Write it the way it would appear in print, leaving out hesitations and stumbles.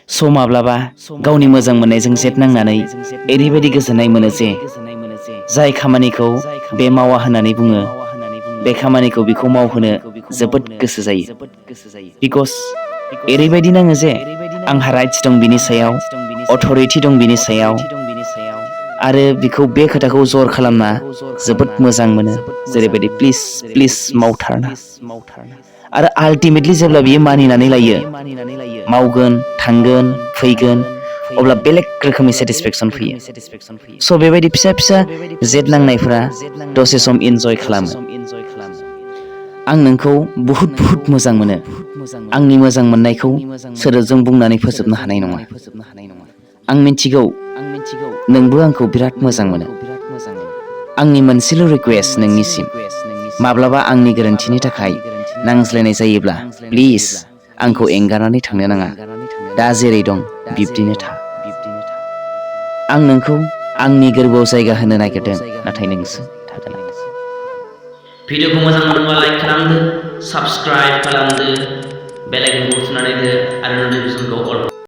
स' माब्लाबा गावनि मोजां मोननायजों जेट नांनानै ओरैबायदि गोजोननाय मोनो जे जाय खामानिखौ बे मावा होननानै बुङो बे खामानिखौ बिखौ मावहोनो जोबोद गोसो जायो। बिकस ओरैबायदि नाङो जे आंहा राइट्स दं बिनि सायाव, अथ'रिटि दं बिनि सायाव, आरो बिखौ बे खोथाखौ जर खालामना जोबोद मोजां मोनो, जेरैबायदि प्लिज प्लिज मावथारना। आरो आल्टिमेटलि जेब्ला बियो मानिनानै लायो, मावगोन, थांगोन, फैगोन, अब्ला बेलेग रोखोमनि सेटिसफेक्सन फैयो। स' बेबायदि फिसा फिसा जेट नांनायफोरा दसे सम इन्जय खालामो। आं नोंखौ बुहुद बुहुद मोजां मोनो। आंनि मोजां मोननायखौ सोदोबजों बुंनानै फोजोबनो हानाय नङा। आं मिथिगौ नोंबो आंखौ बिराद मोजां मोनो। आंनि मोनसेल' रिकुवेस्ट नोंनिसिम, माब्लाबा आंनि गोरोन्थिनि थाखाय नांज्लायनाय जायोब्ला प्लिज आंखौ एंगारनानै थांनो नाङा। दा जेरै दं बिब्दिनो था। आं नोंखौ आंनि गोरबोआव जायगा होनो नागिरदों, नाथाय नोंसो थादोला। भिडिअखौ मोजां मोनोबा लाइक खालामदो, साबस्क्राइब खालामदो, बेल आइकनखौ थुनानै हो आरो नटिफिकेसनखौ अल